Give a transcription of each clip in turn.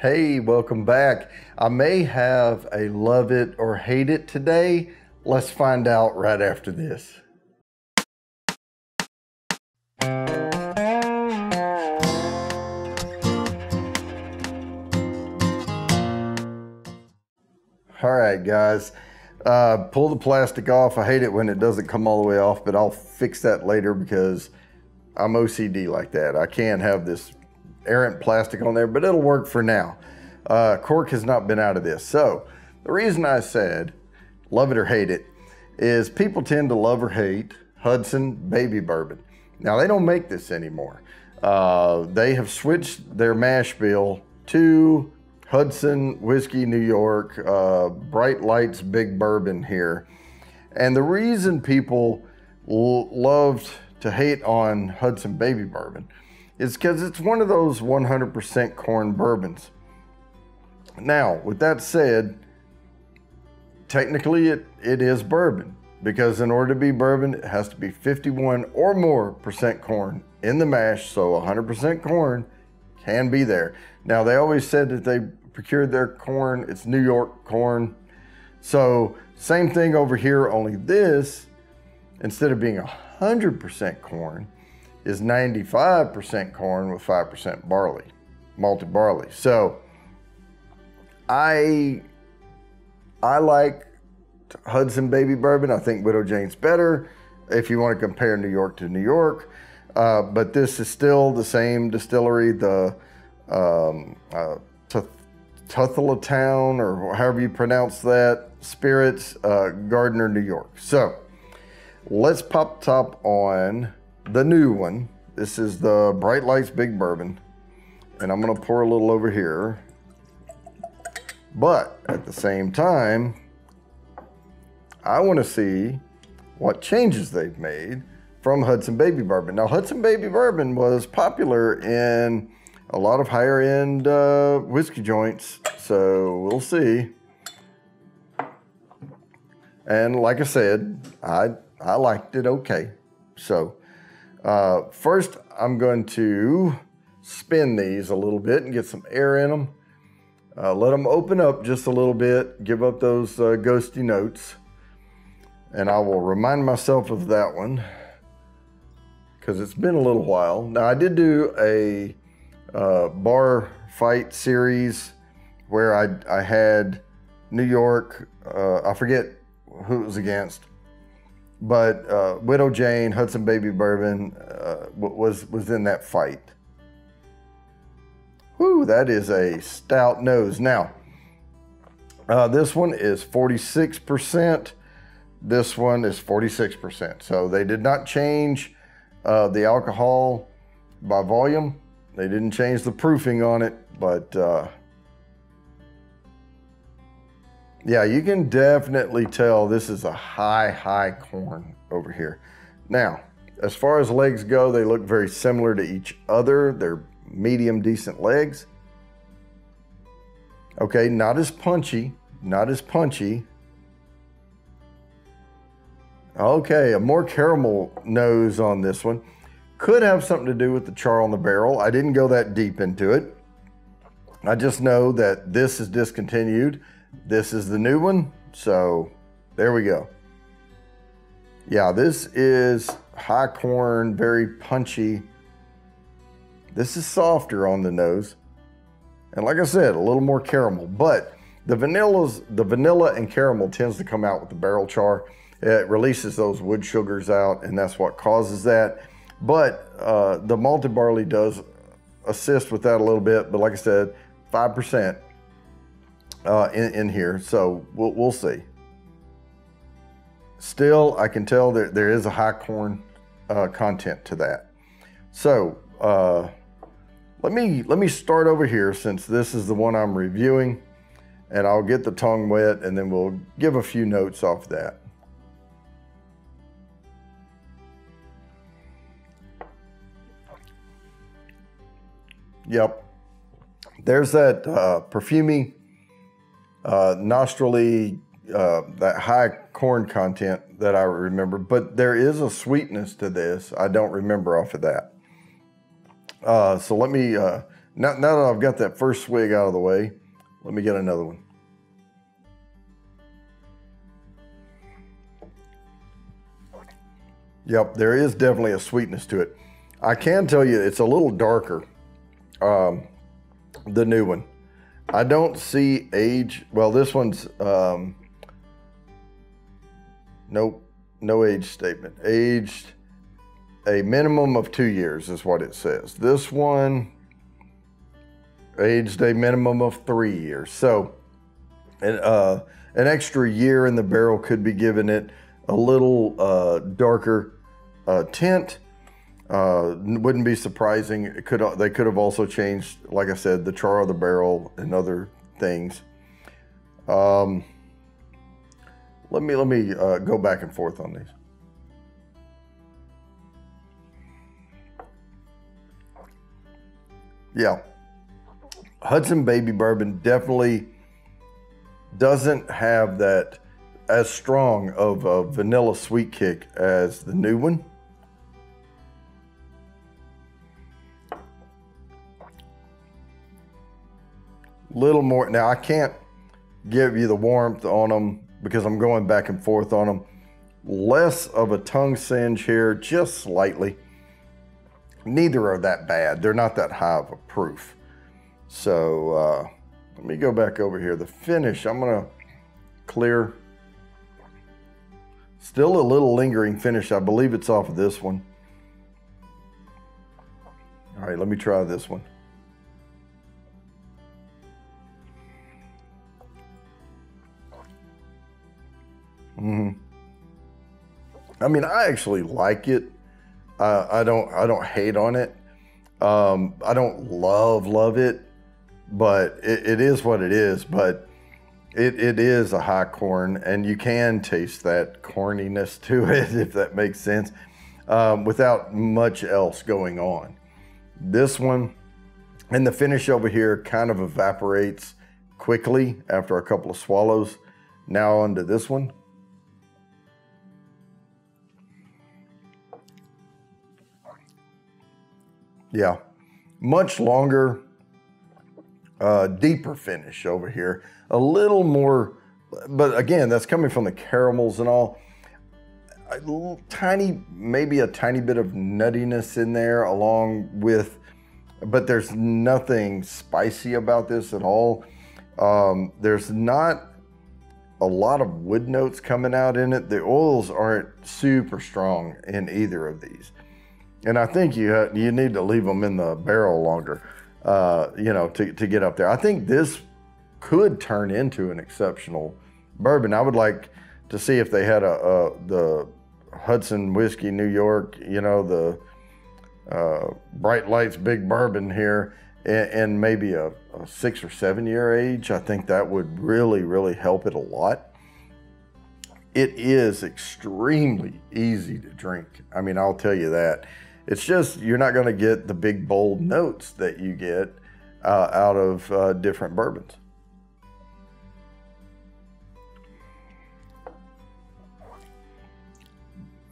Hey, welcome back. I may have a love it or hate it today. Let's find out right after this. All right, guys, pull the plastic off. I hate it when it doesn't come all the way off, but I'll fix that later because I'm OCD like that. I can't have this errant plastic on there, but it'll work for now. Cork has not been out of this. So the reason I said love it or hate it is people tend to love or hate Hudson Baby Bourbon. Now they don't make this anymore. They have switched their mash bill to Hudson Whiskey New York, Bright Lights Big Bourbon here. And the reason people loved to hate on Hudson Baby Bourbon is because it's one of those 100% corn bourbons. Now, with that said, technically it is bourbon, because in order to be bourbon, it has to be 51 or more % corn in the mash, so 100% corn can be there. Now, they always said that they procured their corn, it's New York corn. So same thing over here, only this, instead of being 100% corn, is 95% corn with 5% barley, malted barley. So I like Hudson Baby Bourbon. I think Widow Jane's better if you want to compare New York to New York. But this is still the same distillery, the Tuthillatown, or however you pronounce that, Spirits, Gardner, New York. So let's pop top on the new one. This is the Bright Lights Big Bourbon, and I'm gonna pour a little over here. But at the same time, I wanna see what changes they've made from Hudson Baby Bourbon. Now, Hudson Baby Bourbon was popular in a lot of higher end whiskey joints, so we'll see. And like I said, I liked it okay. So first I'm going to spin these a little bit and get some air in them. Let them open up just a little bit, give up those ghosty notes. And I will remind myself of that one because it's been a little while. Now, I did do a bar fight series where I had New York, I forget who it was against, but Widow Jane, Hudson Baby Bourbon was in that fight. Whew, that is a stout nose. Now, this one is 46%. This one is 46%. So they did not change the alcohol by volume. They didn't change the proofing on it, but yeah, you can definitely tell this is a high corn over here. Now, as far as legs go, they look very similar to each other. They're medium, decent legs. Okay, not as punchy, not as punchy. Okay, a more caramel nose on this one. Could have something to do with the char on the barrel. I didn't go that deep into it. I just know that this is discontinued. This is the new one. So there we go. Yeah, this is high corn, very punchy. This is softer on the nose. And like I said, a little more caramel, but the vanilla and caramel tends to come out with the barrel char. It releases those wood sugars out, and that's what causes that. But the malted barley does assist with that a little bit. But like I said, 5% in here, so we'll see. Still, I can tell that there is a high corn content to that. So let me start over here, since this is the one I'm reviewing, and I'll get the tongue wet, and then we'll give a few notes off that. Yep, there's that perfumey, nostrily, that high corn content that I remember, but there is a sweetness to this I don't remember off of that. So let me Now that I've got that first swig out of the way, let me get another one. Yep, there is definitely a sweetness to it. I can tell you it's a little darker, the new one. I don't see age. Well, this one's, nope, no age statement. Aged a minimum of 2 years is what it says. This one, aged a minimum of 3 years. So an extra year in the barrel could be giving it a little darker tint. Wouldn't be surprising. They could have also changed, like I said, the char of the barrel and other things. Let me go back and forth on these. Yeah, Hudson Baby Bourbon definitely doesn't have that as strong of a vanilla sweet kick as the new one. Little more. Now I can't give you the warmth on them because I'm going back and forth on them. Less of a tongue singe here, just slightly. Neither are that bad. They're not that high of a proof. So let me go back over here. The finish, I'm gonna clear. Still a little lingering finish. I believe it's off of this one. All right, let me try this one. I mean, I actually like it. I don't hate on it. I don't love it, but it is what it is. But it is a high corn, and you can taste that corniness to it, if that makes sense, without much else going on. This one, and the finish over here kind of evaporates quickly after a couple of swallows. Now onto this one. Yeah, much longer, deeper finish over here. A little more, but again, that's coming from the caramels and all. A little tiny, maybe a tiny bit of nuttiness in there along with, but there's nothing spicy about this at all. There's not a lot of wood notes coming out in it. The oils aren't super strong in either of these. And I think you need to leave them in the barrel longer, you know, to get up there. I think this could turn into an exceptional bourbon. I would like to see if they had the Hudson Whiskey New York, you know, the Bright Lights Big Bourbon here, and maybe a 6 or 7 year age. I think that would really help it a lot. It is extremely easy to drink. I mean, I'll tell you that. It's just, you're not going to get the big bold notes that you get out of different bourbons.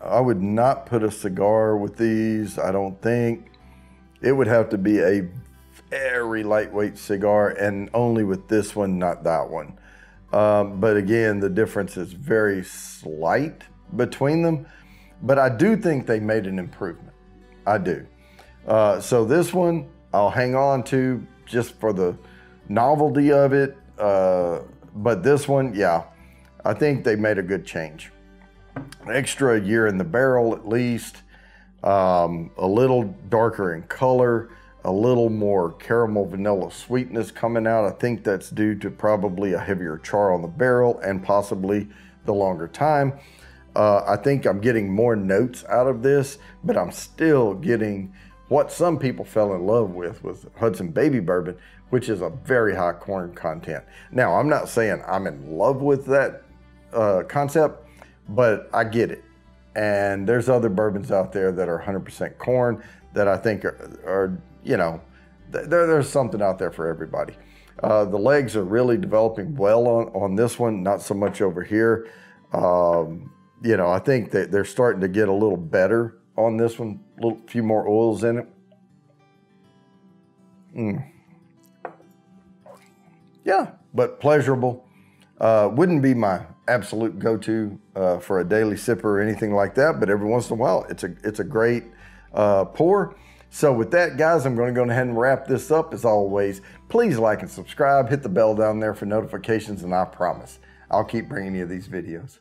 I would not put a cigar with these, I don't think. It would have to be a very lightweight cigar, and only with this one, not that one. But again, the difference is very slight between them. But I do think they made an improvement. I do. So this one I'll hang on to just for the novelty of it. But this one, yeah, I think they made a good change. Extra year in the barrel at least. A little darker in color. A little more caramel vanilla sweetness coming out. I think that's due to probably a heavier char on the barrel and possibly the longer time. I think I'm getting more notes out of this, but I'm still getting what some people fell in love with Hudson Baby Bourbon, which is a very high corn content. Now, I'm not saying I'm in love with that concept, but I get it. And there's other bourbons out there that are 100% corn that I think are you know, there's something out there for everybody. The legs are really developing well on this one, not so much over here. You know, I think that they're starting to get a little better on this one, few more oils in it. Yeah, but pleasurable. Wouldn't be my absolute go-to for a daily sipper or anything like that, but every once in a while, it's a great pour. So with that, guys, I'm going to go ahead and wrap this up. As always, please like and subscribe, hit the bell down there for notifications, and I promise I'll keep bringing you these videos.